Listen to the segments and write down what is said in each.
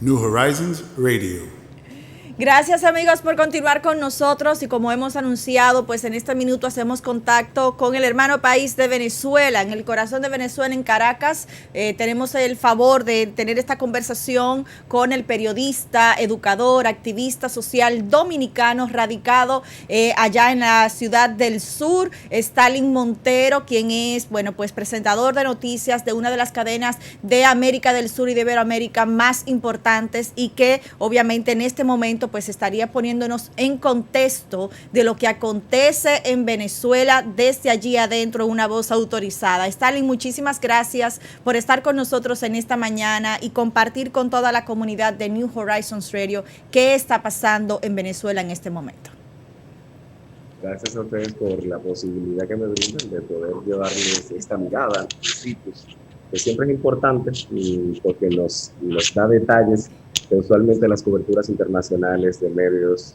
New Horizons Radio. Gracias amigos por continuar con nosotros y como hemos anunciado, pues en este minuto hacemos contacto con el hermano país de Venezuela, en el corazón de Venezuela, en Caracas. Tenemos el favor de tener esta conversación con el periodista, educador, activista social dominicano radicado allá en la ciudad del sur, Stalin Montero, quien es, bueno, pues presentador de noticias de una de las cadenas de América del Sur y de Iberoamérica más importantes y que obviamente en este momento pues estaría poniéndonos en contexto de lo que acontece en Venezuela desde allí adentro, una voz autorizada. Stalin, muchísimas gracias por estar con nosotros en esta mañana y compartir con toda la comunidad de New Horizons Radio qué está pasando en Venezuela en este momento. Gracias a ustedes por la posibilidad que me brindan de poder llevarles esta mirada a sitios que siempre es importante porque nos da detalles que usualmente las coberturas internacionales de medios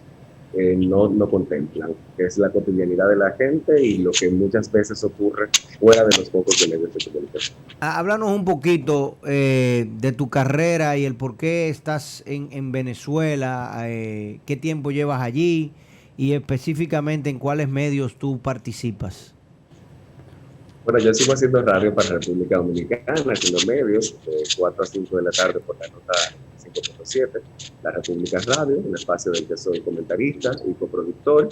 no contemplan, que es la cotidianidad de la gente y lo que muchas veces ocurre fuera de los focos de medios de comunicación. Háblanos un poquito de tu carrera y el por qué estás en Venezuela, qué tiempo llevas allí y específicamente en cuáles medios tú participas. Bueno, yo sigo haciendo radio para República Dominicana, haciendo medios de 4 a 5 de la tarde por la nota 5.7, la República Radio, un espacio del que soy comentarista y coproductor.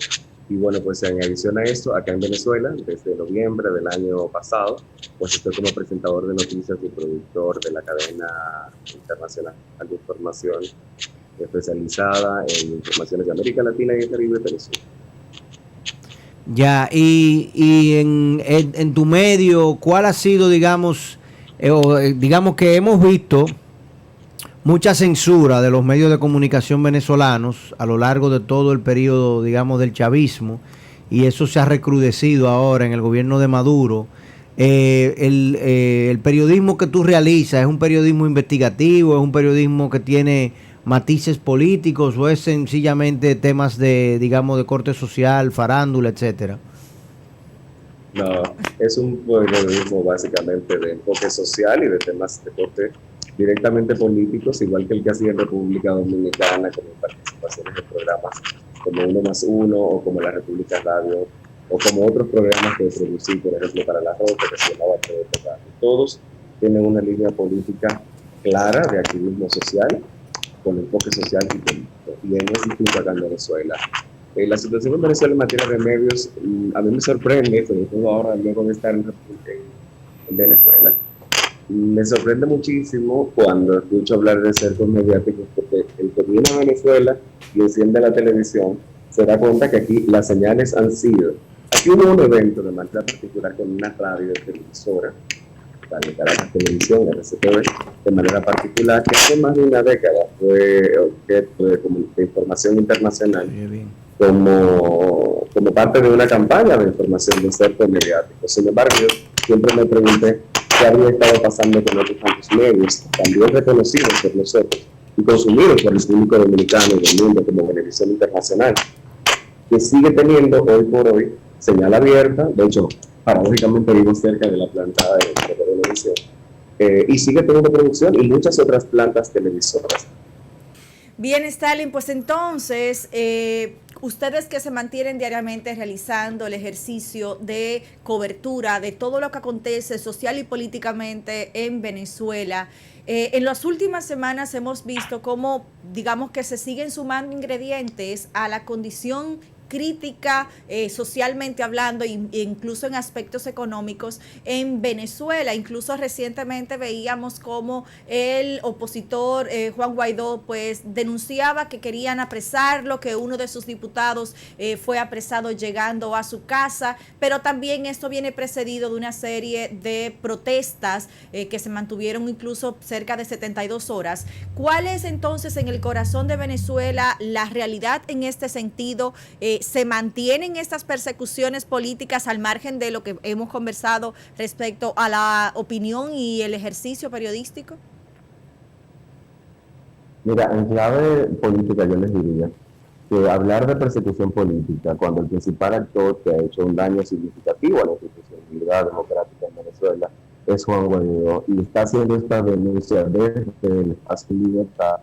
Y bueno, pues en adición a esto, acá en Venezuela, desde noviembre del año pasado, pues estoy como presentador de noticias y productor de la cadena internacional de información especializada en informaciones de América Latina y el Caribe y Venezuela. Ya, y en tu medio, ¿cuál ha sido, digamos que hemos visto mucha censura de los medios de comunicación venezolanos a lo largo de todo el periodo, digamos, del chavismo, y eso se ha recrudecido ahora en el gobierno de Maduro? El periodismo que tú realizas, ¿es un periodismo investigativo, es un periodismo que tiene matices políticos o es sencillamente temas de, digamos, de corte social, farándula, etcétera? No, es un periodismo básicamente de enfoque social y de temas de corte directamente políticos, igual que el que hacía en República Dominicana, con participaciones en programas como Uno más Uno o como la República Radio o como otros programas que producí, por ejemplo, para La Roca, que se llamaba TV. Todos tienen una línea política clara de activismo social, con enfoque social y político, y en ese punto acá en Venezuela. La situación en Venezuela en materia de medios, a mí me sorprende, sobre todo ahora luego de estar en Venezuela, me sorprende muchísimo cuando escucho hablar de cercos mediáticos, porque el que viene a Venezuela y enciende la televisión se da cuenta que aquí las señales han sido, aquí hubo un evento de manera particular con una radio televisora, de Caracas Televisión, RCTV, de manera particular, que hace más de una década fue objeto de información internacional como parte de una campaña de información de cerco mediático. Sin embargo, yo siempre me pregunté qué había estado pasando con otros tantos medios, también reconocidos por nosotros y consumidos por el público dominicano y del mundo como Venevisión Internacional, que sigue teniendo hoy por hoy señal abierta. De hecho, paradójicamente vivo cerca de la planta de televisión, y sigue teniendo producción y muchas otras plantas televisoras. Bien, Stalin, pues entonces, ustedes que se mantienen diariamente realizando el ejercicio de cobertura de todo lo que acontece social y políticamente en Venezuela, en las últimas semanas hemos visto cómo, digamos que se siguen sumando ingredientes a la condición crítica socialmente hablando e incluso en aspectos económicos en Venezuela. Incluso recientemente veíamos como el opositor Juan Guaidó pues denunciaba que querían apresarlo, que uno de sus diputados fue apresado llegando a su casa, pero también esto viene precedido de una serie de protestas que se mantuvieron incluso cerca de 72 horas. ¿Cuál es entonces en el corazón de Venezuela la realidad en este sentido? ¿Se mantienen estas persecuciones políticas al margen de lo que hemos conversado respecto a la opinión y el ejercicio periodístico? Mira, en clave política yo les diría que hablar de persecución política cuando el principal actor que ha hecho un daño significativo a la institucionalidad democrática en Venezuela es Juan Guaidó, y está haciendo esta denuncia desde el espacio de libertad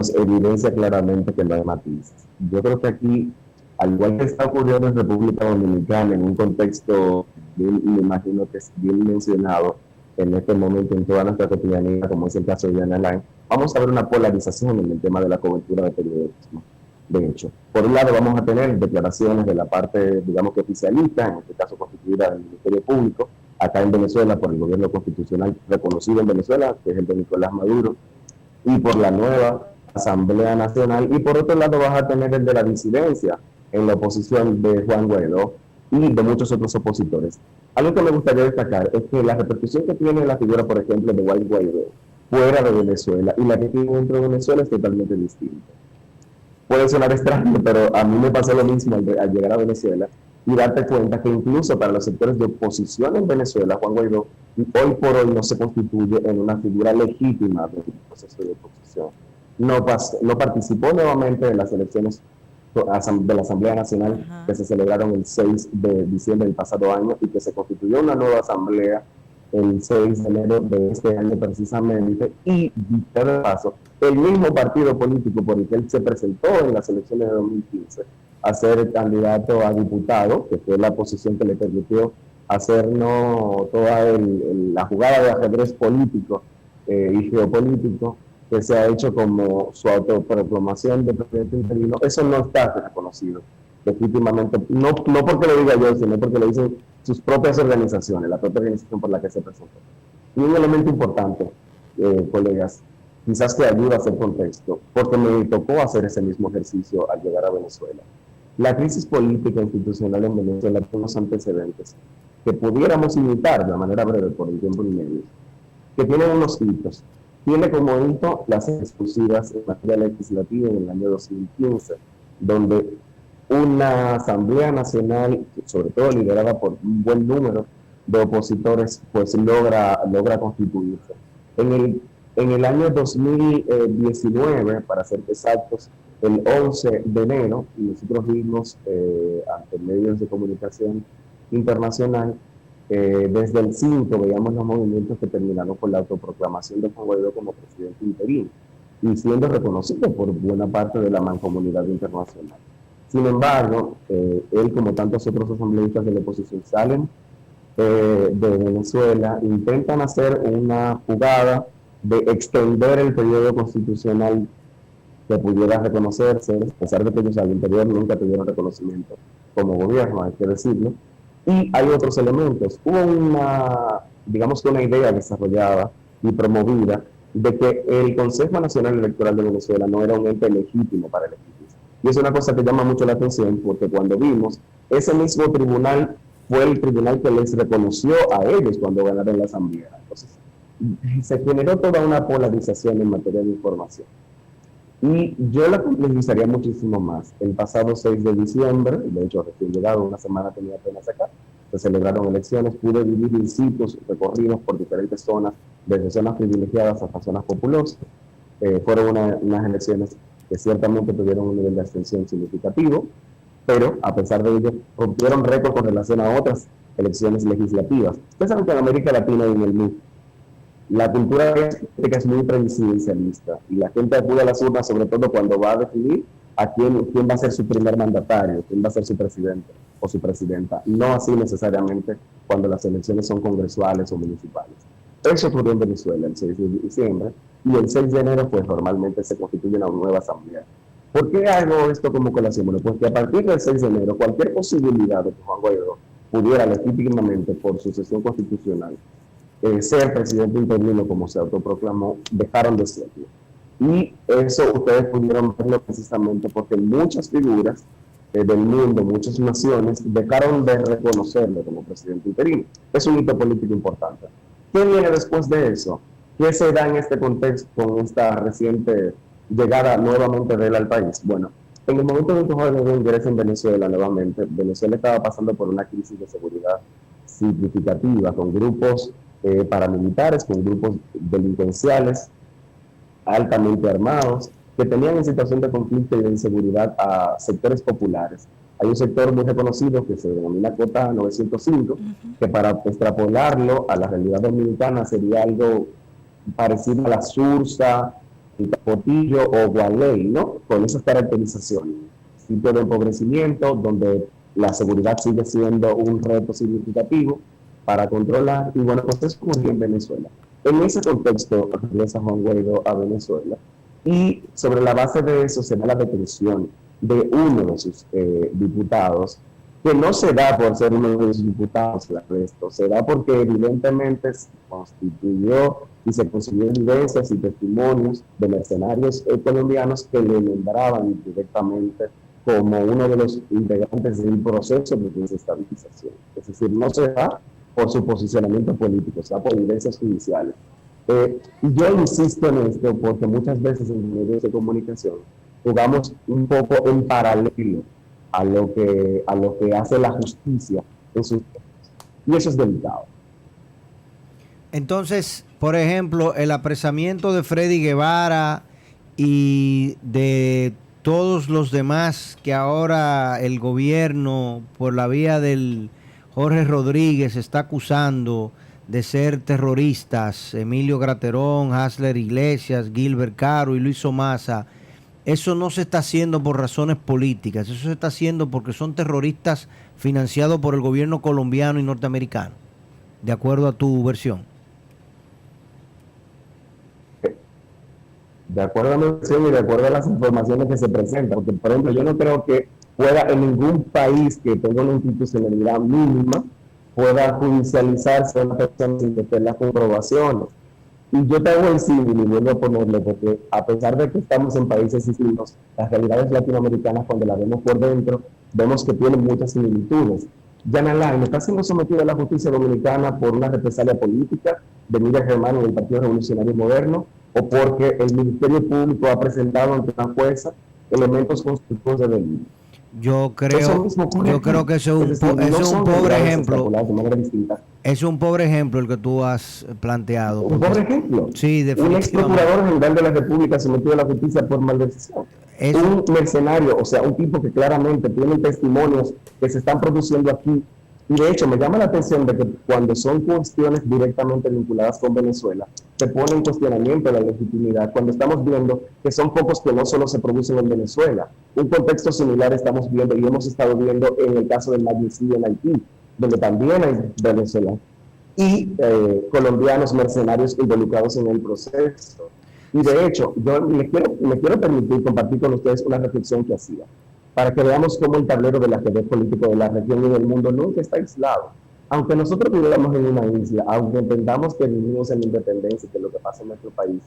nos evidencia claramente que no hay matices. Yo creo que aquí, al igual que está ocurriendo en República Dominicana, en un contexto, me imagino que es bien mencionado en este momento en toda nuestra cotidianidad, como es el caso de Diana Alain, vamos a ver una polarización en el tema de la cobertura de periodismo. De hecho, por un lado vamos a tener declaraciones de la parte, digamos que oficialista, en este caso constituida del Ministerio Público, acá en Venezuela por el gobierno constitucional reconocido en Venezuela, que es el de Nicolás Maduro, y por la nueva Asamblea Nacional, y por otro lado vas a tener el de la disidencia en la oposición de Juan Guaidó y de muchos otros opositores. Algo que me gustaría destacar es que la repercusión que tiene la figura, por ejemplo, de Juan Guaidó fuera de Venezuela y la que tiene dentro de Venezuela es totalmente distinta. Puede sonar extraño, pero a mí me pasó lo mismo al llegar a Venezuela y darte cuenta que incluso para los sectores de oposición en Venezuela, Juan Guaidó hoy por hoy no se constituye en una figura legítima del proceso de oposición. No participó nuevamente de las elecciones de la Asamblea Nacional que se celebraron el 6 de diciembre del pasado año y que se constituyó una nueva asamblea el 6 de enero de este año precisamente, y dicho de paso, el mismo partido político por el que él se presentó en las elecciones de 2015 a ser candidato a diputado, que fue la posición que le permitió hacer toda la jugada de ajedrez político y geopolítico que se ha hecho como su autoproclamación de presidente interino. Eso no está reconocido legítimamente, no porque lo diga yo, sino porque lo dicen sus propias organizaciones, la propia organización por la que se presentó. Y un elemento importante, colegas, quizás que ayuda a hacer contexto, porque me tocó hacer ese mismo ejercicio al llegar a Venezuela. La crisis política e institucional en Venezuela tiene unos antecedentes que pudiéramos imitar de manera breve por el tiempo y medio, que tienen unos hitos. Tiene como hito las exclusivas en materia legislativa en el año 2015, donde una Asamblea Nacional, sobre todo liderada por un buen número de opositores, pues logra constituirse. En el año 2019, para ser exactos, el 11 de enero, nosotros vimos ante medios de comunicación internacional, desde el 5 veíamos los movimientos que terminaron con la autoproclamación de Juan Guaidó como presidente interino y siendo reconocido por buena parte de la mancomunidad internacional. Sin embargo, él, como tantos otros asambleístas de la oposición, salen de Venezuela, intentan hacer una jugada de extender el periodo constitucional que pudiera reconocerse, a pesar de que ellos al interior nunca tuvieron reconocimiento como gobierno, hay que decirlo. Y hay otros elementos. Hubo digamos que una idea desarrollada y promovida de que el Consejo Nacional Electoral de Venezuela no era un ente legítimo para elegir. Y es una cosa que llama mucho la atención porque cuando vimos, ese mismo tribunal fue el tribunal que les reconoció a ellos cuando ganaron la asamblea. Entonces, se generó toda una polarización en materia de información. Y yo la complejizaría muchísimo más. El pasado 6 de diciembre, de hecho recién llegado, una semana tenía apenas acá, se celebraron elecciones, pude vivir en sitios recorridos por diferentes zonas, desde zonas privilegiadas hasta zonas populosas. Fueron unas elecciones que ciertamente tuvieron un nivel de abstención significativo, pero a pesar de ello rompieron récord con relación a otras elecciones legislativas. Ustedes saben que en América Latina y en el mundo la cultura política es muy presidencialista y la gente acude a las urnas sobre todo cuando va a definir a quién va a ser su primer mandatario, quién va a ser su presidente o su presidenta, no así necesariamente cuando las elecciones son congresuales o municipales. Eso ocurrió en Venezuela el 6 de diciembre y el 6 de enero pues normalmente se constituye una nueva asamblea. ¿Por qué hago esto como colación? Bueno, pues que a partir del 6 de enero cualquier posibilidad de que Juan Guaidó pudiera legítimamente por sucesión constitucional ser presidente interino como se autoproclamó, dejaron de serlo. Y eso ustedes pudieron verlo precisamente porque muchas figuras del mundo, muchas naciones, dejaron de reconocerlo como presidente interino. Es un hito político importante. ¿Qué viene después de eso? ¿Qué se da en este contexto con esta reciente llegada nuevamente de él al país? Bueno, en el momento en que Juan Guaidó ingresa en Venezuela nuevamente, Venezuela estaba pasando por una crisis de seguridad significativa, con grupos paramilitares, con grupos delincuenciales altamente armados, que tenían en situación de conflicto y de inseguridad a sectores populares. Hay un sector muy reconocido que se denomina Cota 905, que para extrapolarlo a la realidad dominicana sería algo parecido a la Sursa, Portillo o Gualey, ¿no? Con esas caracterizaciones. Sitio de empobrecimiento donde la seguridad sigue siendo un reto significativo para controlar, y bueno, pues eso ocurrió en Venezuela. En ese contexto regresa Juan Guaidó a Venezuela y sobre la base de eso se da la detención de uno de sus diputados, que no se da por ser uno de sus diputados el arresto, se da porque evidentemente se constituyó y se consiguió evidencias y testimonios de mercenarios colombianos que le nombraban directamente como uno de los integrantes del proceso de desestabilización. Es decir, no se da por su posicionamiento político, se da por evidencias judiciales. Y yo insisto en esto porque muchas veces en medios de comunicación jugamos un poco en paralelo a lo que hace la justicia en sus temas. Y eso es delicado. Entonces, por ejemplo, el apresamiento de Freddy Guevara y de todos los demás que ahora el gobierno, por la vía del Jorge Rodríguez, está acusando de ser terroristas, Emilio Graterón, Hasler Iglesias, Gilbert Caro y Luis Omasa, eso no se está haciendo por razones políticas, eso se está haciendo porque son terroristas financiados por el gobierno colombiano y norteamericano, de acuerdo a tu versión. De acuerdo a mi versión y de acuerdo a las informaciones que se presentan, porque por ejemplo yo no creo que pueda en ningún país que tenga una institucionalidad mínima pueda judicializarse a una persona sin tener las comprobaciones. Y yo te hago el símil y vuelvo a ponerlo, porque a pesar de que estamos en países distintos, las realidades latinoamericanas, cuando las vemos por dentro, vemos que tienen muchas similitudes. Jan Alain está siendo sometido a la justicia dominicana por una represalia política de Miguel Germán del Partido Revolucionario Moderno, o porque el Ministerio Público ha presentado ante una jueza elementos constitutivos de delito. Yo creo que eso es un pobre ejemplo. Es un pobre ejemplo el que tú has planteado. ¿Un pobre ejemplo? Sí, definitivamente. Un ex procurador general de la República sometido a la justicia por malversación. Un mercenario, o sea, un tipo que claramente tiene testimonios que se están produciendo aquí. Y de hecho, me llama la atención de que cuando son cuestiones directamente vinculadas con Venezuela, se pone en cuestionamiento la legitimidad, cuando estamos viendo que son focos que no solo se producen en Venezuela. Un contexto similar estamos viendo y hemos estado viendo en el caso del magnicidio en Haití, donde también hay venezolanos y colombianos mercenarios involucrados en el proceso. Y de hecho, yo me quiero permitir compartir con ustedes una reflexión que hacía, para que veamos cómo el tablero del ajedrez político de la región y del mundo nunca está aislado. Aunque nosotros viviéramos en una isla, aunque entendamos que vivimos en la independencia y que lo que pasa en nuestro país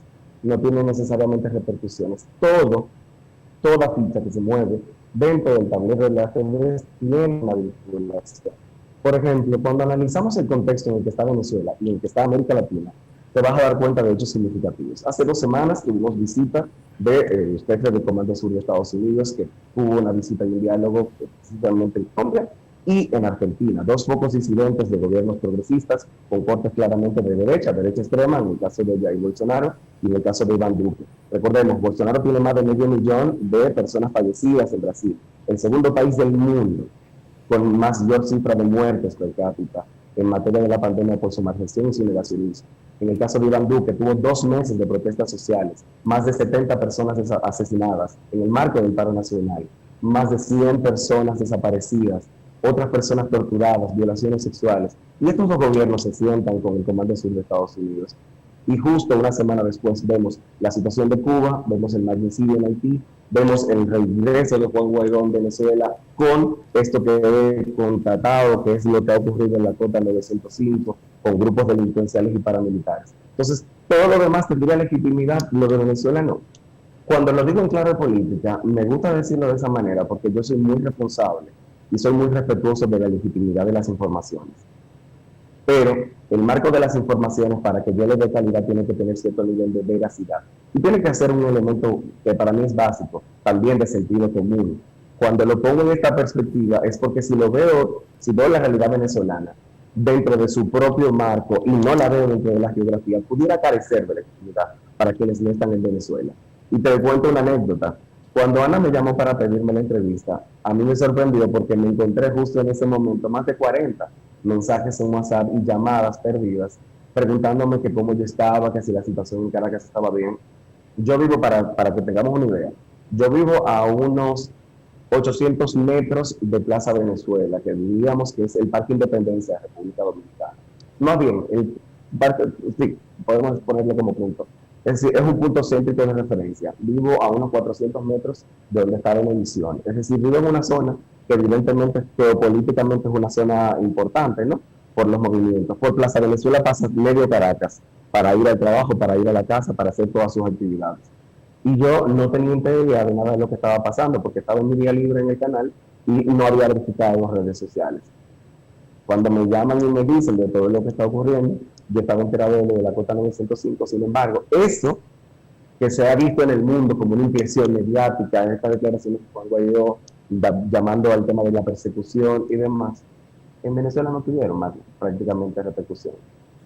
no tiene necesariamente repercusiones, toda ficha que se mueve dentro del tablero del ajedrez tiene una vinculación. Por ejemplo, cuando analizamos el contexto en el que está Venezuela y en el que está América Latina, te vas a dar cuenta de hechos significativos. Hace 2 semanas tuvimos visita de jefe del Comando Sur de Estados Unidos, que hubo una visita y un diálogo principalmente en Colombia y en Argentina. 2 focos incidentes de gobiernos progresistas con cortes claramente de derecha extrema, en el caso de Jair Bolsonaro y en el caso de Iván Duque. Recordemos, Bolsonaro tiene más de 500.000 de personas fallecidas en Brasil, el segundo país del mundo con mayor cifra de muertes per cápita en materia de la pandemia por su marginación y su negacionismo. En el caso de Iván Duque, tuvo 2 meses de protestas sociales, más de 70 personas asesinadas en el marco del paro nacional, más de 100 personas desaparecidas, otras personas torturadas, violaciones sexuales. Y estos 2 gobiernos se sientan con el Comando Sur de Estados Unidos. Y justo una semana después vemos la situación de Cuba, vemos el magnicidio en Haití, vemos el regreso de Juan Guaidó en Venezuela con esto que he contratado, que es lo que ha ocurrido en la Cota 905, con grupos delincuenciales y paramilitares. Entonces, todo lo demás tendría legitimidad, lo de Venezuela no. Cuando lo digo en clave política, me gusta decirlo de esa manera porque yo soy muy responsable y soy muy respetuoso de la legitimidad de las informaciones. Pero el marco de las informaciones, para que yo le dé calidad, tiene que tener cierto nivel de veracidad. Y tiene que ser un elemento que para mí es básico, también de sentido común. Cuando lo pongo en esta perspectiva es porque si veo la realidad venezolana dentro de su propio marco y no la veo dentro de la geografía, pudiera carecer de legitimidad para quienes no están en Venezuela. Y te cuento una anécdota. Cuando Ana me llamó para pedirme la entrevista, a mí me sorprendió porque me encontré justo en ese momento más de 40 mensajes en WhatsApp y llamadas perdidas, preguntándome que cómo yo estaba, que si la situación en Caracas estaba bien. yo vivo, para que tengamos una idea, yo vivo a unos 800 metros de Plaza Venezuela, que diríamos que es el Parque Independencia de República Dominicana. Más bien, el parque, sí, podemos ponerlo como punto. Es decir, es un punto céntrico de referencia. Vivo a unos 400 metros de donde está Venevisión. Es decir, vivo en una zona que evidentemente geopolíticamente es una zona importante, ¿no? Por los movimientos. Por Plaza Venezuela pasa medio Caracas para ir al trabajo, para ir a la casa, para hacer todas sus actividades. Y yo no tenía idea de nada de lo que estaba pasando, porque estaba en mi día libre en el canal y no había verificado las redes sociales. Cuando me llaman y me dicen de todo lo que está ocurriendo, yo estaba enterado de lo de la Cota 905. Sin embargo, eso que se ha visto en el mundo como una impresión mediática, en esta declaración de Juan Guaidó, llamando al tema de la persecución y demás, en Venezuela no tuvieron más prácticamente repercusión.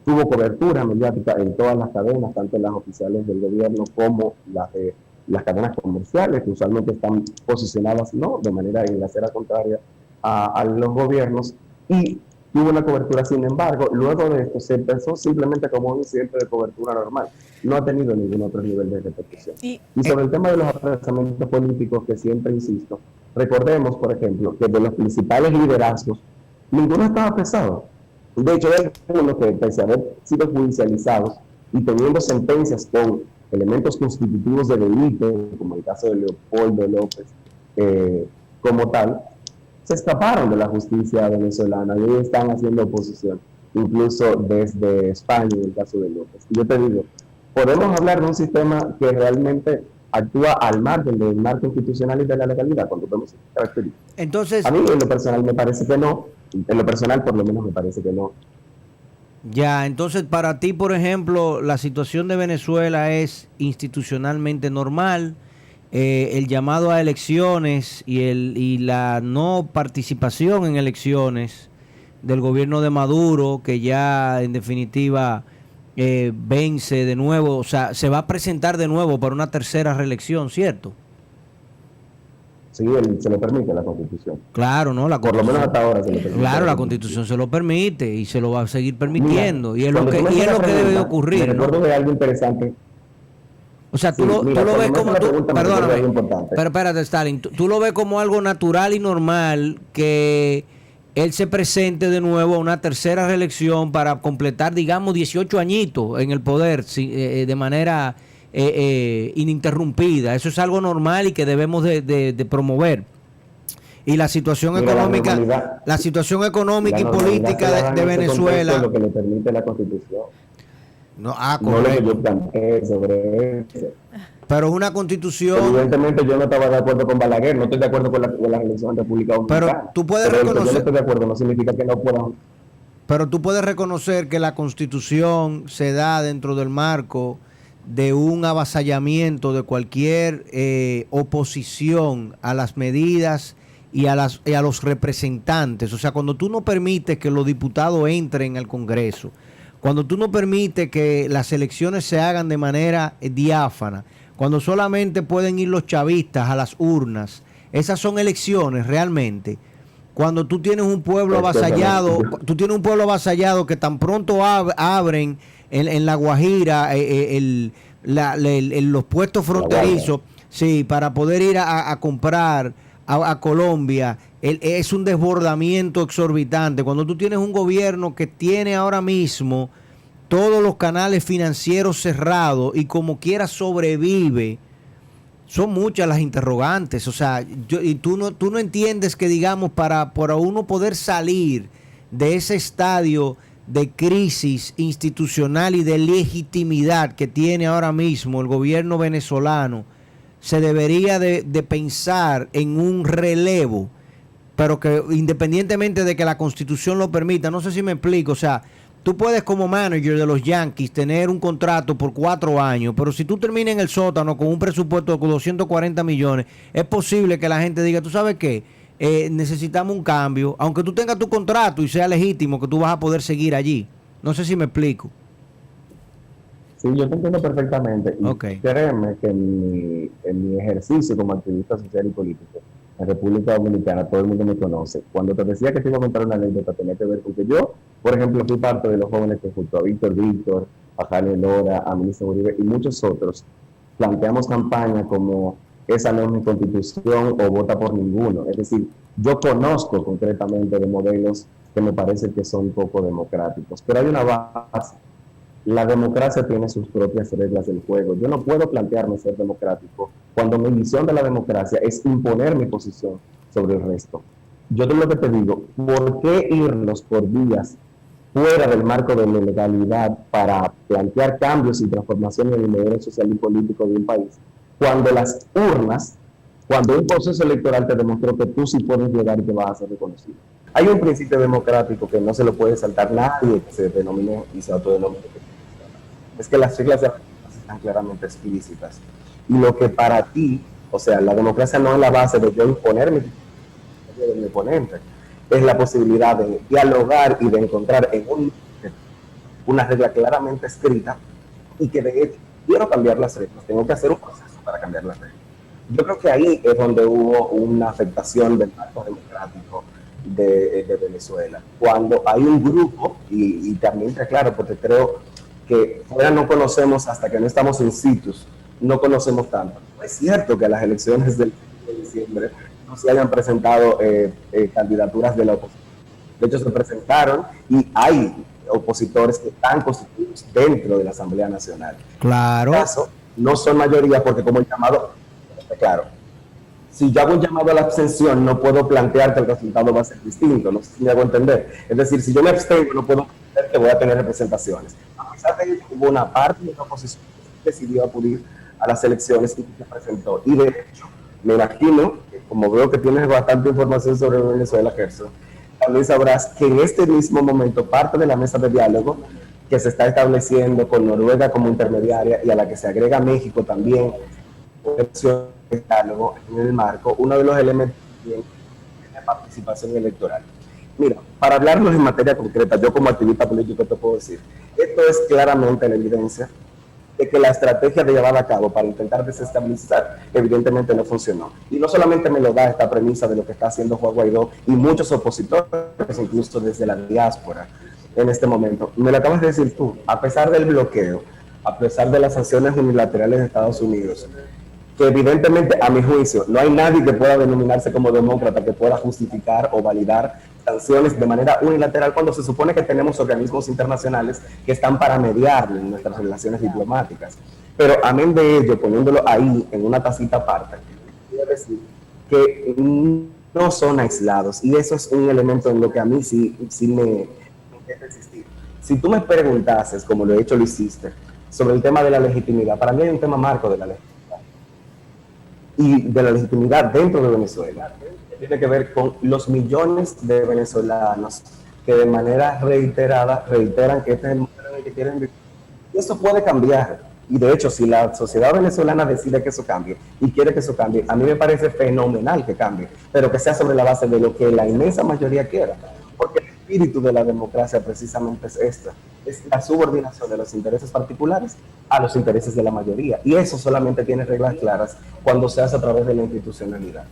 Tuvo cobertura mediática en todas las cadenas, tanto en las oficiales del gobierno como las cadenas comerciales, que usualmente están posicionadas, ¿no?, de manera en la acera contraria a los gobiernos, y tuvo una cobertura. Sin embargo, luego de esto se empezó simplemente como un incidente de cobertura normal. No ha tenido ningún otro nivel de repercusión. Y sobre el tema de los apresamientos políticos, que siempre insisto, recordemos, por ejemplo, que de los principales liderazgos, ninguno estaba apresado. De hecho, hay algunos que, pese a haber sido judicializados y teniendo sentencias con elementos constitutivos de delito, como el caso de Leopoldo López, como tal, se escaparon de la justicia venezolana y hoy están haciendo oposición, incluso desde España, en el caso de López. Y yo te digo, podemos hablar de un sistema que realmente actúa al margen del marco constitucional y de la legalidad cuando vemos estas características. Entonces, a mí en lo personal me parece que no, en lo personal por lo menos me parece que no. Ya, entonces para ti, por ejemplo, la situación de Venezuela es institucionalmente normal. El llamado a elecciones y la no participación en elecciones del gobierno de Maduro, que ya en definitiva vence de nuevo, o sea, se va a presentar de nuevo para una tercera reelección, ¿cierto? Sí, se lo permite la Constitución. Claro, ¿no? Por lo menos hasta ahora se lo permite. Claro, la Constitución se lo permite y se lo va a seguir permitiendo. Mira, y es lo que debe de ocurrir. Me recuerdo de algo interesante. O sea, tú lo ves como... Perdóname, pero espérate, Stalin. Tú lo ves como algo natural y normal que él se presente de nuevo a una tercera reelección para completar, digamos, 18 añitos en el poder de manera ininterrumpida. Eso es algo normal y que debemos de promover. Y la situación económica, la situación económica y política de Venezuela... Es lo que le permite la Constitución. No, no lo que yo planteé sobre eso. Pero es una constitución... Evidentemente yo no estaba de acuerdo con Balaguer, no estoy de acuerdo con la elección de República Dominicana. Pero tú puedes reconocer... yo no estoy de acuerdo, no significa que no puedan... Pero tú puedes reconocer que la constitución se da dentro del marco de un avasallamiento de cualquier oposición a las medidas y a los representantes. O sea, cuando tú no permites que los diputados entren al Congreso, cuando tú no permites que las elecciones se hagan de manera diáfana, cuando solamente pueden ir los chavistas a las urnas, esas son elecciones realmente. Cuando tú tienes un pueblo avasallado, que tan pronto abren en La Guajira los puestos fronterizos, sí, para poder ir a comprar a Colombia, es un desbordamiento exorbitante. Cuando tú tienes un gobierno que tiene ahora mismo todos los canales financieros cerrados y como quiera sobrevive, son muchas las interrogantes. O sea, tú no entiendes que, digamos, para uno poder salir de ese estadio de crisis institucional y de legitimidad que tiene ahora mismo el gobierno venezolano, se debería de pensar en un relevo, pero que independientemente de que la Constitución lo permita, no sé si me explico. O sea, tú puedes como manager de los Yankees tener un contrato por 4 años, pero si tú terminas en el sótano con un presupuesto de 240 millones, es posible que la gente diga, ¿tú sabes qué? Necesitamos un cambio, aunque tú tengas tu contrato y sea legítimo que tú vas a poder seguir allí. No sé si me explico. Sí, yo te entiendo perfectamente. Y créeme que en mi ejercicio como activista social y político en República Dominicana, todo el mundo me conoce. Cuando te decía que te iba a montar una anécdota, tenía que ver con que yo, por ejemplo, fui parte de los jóvenes que junto a Víctor, a Jale Lora, a Ministro Uribe y muchos otros, planteamos campaña como esa no es mi constitución o vota por ninguno. Es decir, yo conozco concretamente de modelos que me parece que son poco democráticos, pero hay una base. La democracia tiene sus propias reglas del juego. Yo no puedo plantearme ser democrático cuando mi visión de la democracia es imponer mi posición sobre el resto. Yo lo que te digo, ¿por qué irnos por vías fuera del marco de la legalidad para plantear cambios y transformaciones en el modelo social y político de un país, cuando las urnas, cuando un proceso electoral te demostró que tú sí puedes llegar y que vas a ser reconocido? Hay un principio democrático que no se lo puede saltar nadie que se denomine y se autodenomine. Es que las reglas de la democracia están claramente explícitas. Y lo que para ti, o sea, la democracia no es la base de yo imponer mi oponente, es la posibilidad de dialogar y de encontrar en una regla claramente escrita y que de hecho quiero cambiar las reglas, tengo que hacer un proceso para cambiar las reglas. Yo creo que ahí es donde hubo una afectación del marco democrático de Venezuela, cuando hay un grupo, y también está claro, porque creo que fuera no conocemos hasta que no estamos in situ, no conocemos tanto. Es cierto que a las elecciones del 5 de diciembre no se hayan presentado candidaturas de la oposición. De hecho, se presentaron y hay opositores que están constituidos dentro de la Asamblea Nacional. Claro. En este caso, no son mayoría porque como el llamado, claro, si yo hago un llamado a la abstención, no puedo plantear que el resultado va a ser distinto, no sé si me hago entender. Es decir, si yo me abstengo, no puedo pretender que voy a tener representaciones. A pesar de ello, hubo una parte de la oposición que decidió acudir a las elecciones y que se presentó. Y de hecho, me imagino, como veo que tienes bastante información sobre Venezuela, Gerson, también sabrás que en este mismo momento parte de la mesa de diálogo que se está estableciendo con Noruega como intermediaria y a la que se agrega México también, de diálogo en el marco, uno de los elementos de participación electoral. Mira, para hablarnos en materia concreta, yo como activista político te puedo decir, esto es claramente la evidencia de que la estrategia de llevar a cabo para intentar desestabilizar evidentemente no funcionó. Y no solamente me lo da esta premisa de lo que está haciendo Juan Guaidó y muchos opositores, incluso desde la diáspora en este momento. Me lo acabas de decir tú, a pesar del bloqueo, a pesar de las sanciones unilaterales de Estados Unidos, que evidentemente, a mi juicio, no hay nadie que pueda denominarse como demócrata que pueda justificar o validar sanciones de manera unilateral cuando se supone que tenemos organismos internacionales que están para mediar en nuestras relaciones diplomáticas. Pero amén de ello, poniéndolo ahí en una tacita aparte, quiero decir que no son aislados y eso es un elemento en lo que a mí sí me interesa insistir. Si tú me preguntases, como lo he hecho, lo hiciste, sobre el tema de la legitimidad, para mí hay un tema marco de la legitimidad y de la legitimidad dentro de Venezuela. Tiene que ver con los millones de venezolanos que de manera reiterada reiteran que este es el modelo en el que quieren vivir. Y eso puede cambiar. Y de hecho, si la sociedad venezolana decide que eso cambie y quiere que eso cambie, a mí me parece fenomenal que cambie, pero que sea sobre la base de lo que la inmensa mayoría quiera. Porque el espíritu de la democracia precisamente es esta, es la subordinación de los intereses particulares a los intereses de la mayoría. Y eso solamente tiene reglas claras cuando se hace a través de la institucionalidad.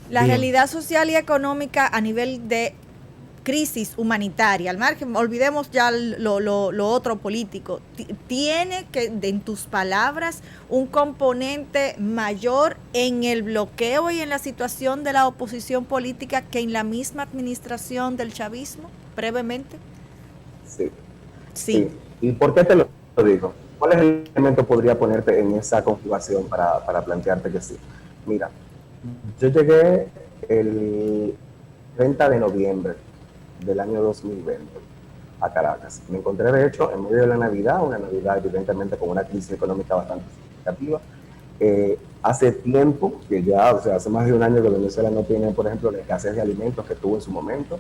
La Bien. realidad social y económica a nivel de crisis humanitaria, al margen, olvidemos ya lo otro político, tiene que, en tus palabras, un componente mayor en el bloqueo y en la situación de la oposición política que en la misma administración del chavismo, brevemente. Sí. Sí. ¿Y por qué te lo digo? ¿Cuál es el elemento que podría ponerte en esa configuración para plantearte que sí? Mira, yo llegué el 30 de noviembre del año 2020 a Caracas. Me encontré, de hecho, en medio de la Navidad, una Navidad evidentemente con una crisis económica bastante significativa. Hace tiempo que ya, o sea, hace más de un año que Venezuela no tiene, por ejemplo, la escasez de alimentos que tuvo en su momento,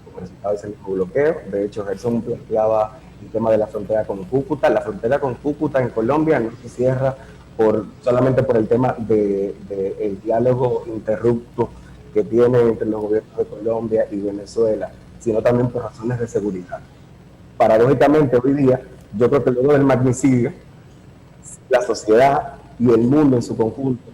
como resultado de ese mismo bloqueo. De hecho, Gerson planteaba el tema de la frontera con Cúcuta. La frontera con Cúcuta en Colombia no se cierra solamente por el tema el diálogo interrupto que tiene entre los gobiernos de Colombia y Venezuela, sino también por razones de seguridad. Paradójicamente, hoy día, yo creo que luego del magnicidio, la sociedad y el mundo en su conjunto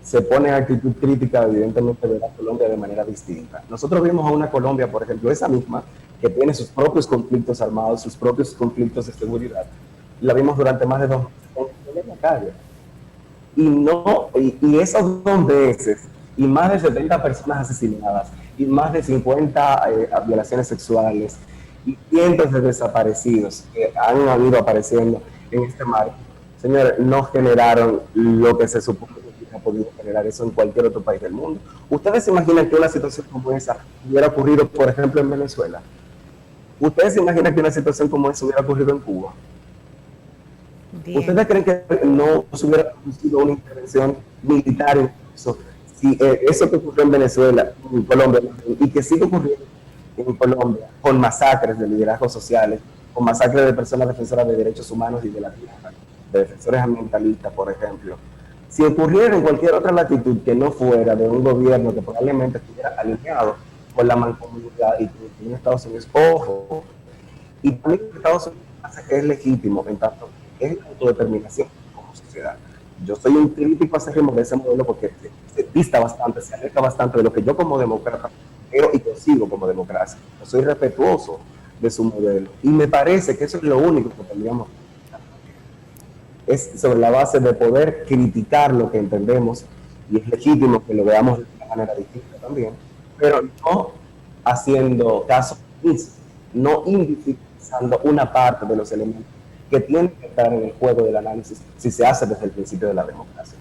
se pone en actitud crítica, evidentemente, de la Colombia de manera distinta. Nosotros vimos a una Colombia, por ejemplo, esa misma, que tiene sus propios conflictos armados, sus propios conflictos de seguridad. La vimos durante más de 2 meses en la calle. y esos 2 veces, y más de 70 personas asesinadas, y más de 50 violaciones sexuales, y cientos de desaparecidos que han ido apareciendo en este mar, señores, no generaron lo que se supone que hubiera podido generar eso en cualquier otro país del mundo. ¿Ustedes se imaginan que una situación como esa hubiera ocurrido, por ejemplo, en Venezuela? ¿Ustedes se imaginan que una situación como esa hubiera ocurrido en Cuba? Bien. ¿Ustedes creen que no se hubiera producido una intervención militar en eso? Si eso que ocurrió en Venezuela, en Colombia, y que sigue ocurriendo en Colombia, con masacres de liderazgos sociales, con masacres de personas defensoras de derechos humanos y de la tierra, de defensores ambientalistas, por ejemplo, si ocurriera en cualquier otra latitud que no fuera de un gobierno que probablemente estuviera alineado con la mancomunidad y con Estados Unidos, ojo, y también Estados Unidos es legítimo en tanto es la autodeterminación como sociedad. Yo soy un crítico acérrimo de ese modelo porque se dista bastante, se aleja bastante de lo que yo como demócrata creo y consigo como democracia. Yo soy respetuoso de su modelo y me parece que eso es lo único que tendríamos que hacer. Es sobre la base de poder criticar lo que entendemos y es legítimo que lo veamos de una manera distinta también, pero no haciendo caso omiso, no invisibilizando una parte de los elementos que tienen que estar en el juego del análisis si se hace desde el principio de la democracia.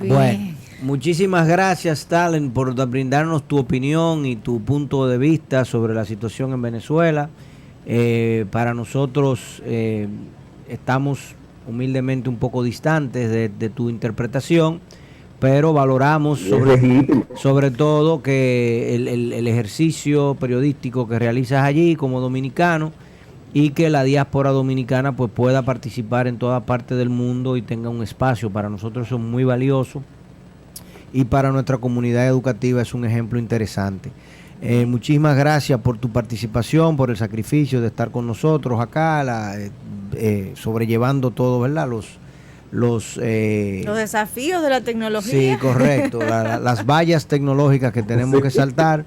Bien. Bueno, muchísimas gracias, Stalin, por brindarnos tu opinión y tu punto de vista sobre la situación en Venezuela. Para nosotros estamos humildemente un poco distantes de tu interpretación, pero valoramos sobre todo que el ejercicio periodístico que realizas allí como dominicano y que la diáspora dominicana pues pueda participar en toda parte del mundo y tenga un espacio. Para nosotros eso es muy valioso y para nuestra comunidad educativa es un ejemplo interesante. Muchísimas gracias por tu participación, por el sacrificio de estar con nosotros acá, sobrellevando todo, ¿verdad? Los desafíos de la tecnología. Sí, correcto. Las vallas tecnológicas que tenemos que saltar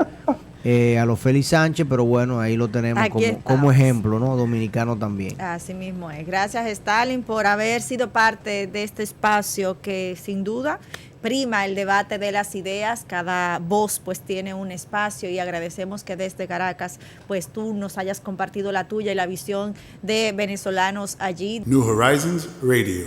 a los Félix Sánchez, pero bueno, ahí lo tenemos como ejemplo, ¿no? Dominicano también. Así mismo es. Gracias, Stalin, por haber sido parte de este espacio que sin duda prima el debate de las ideas. Cada voz pues tiene un espacio y agradecemos que desde Caracas pues tú nos hayas compartido la tuya y la visión de venezolanos allí. New Horizons Radio.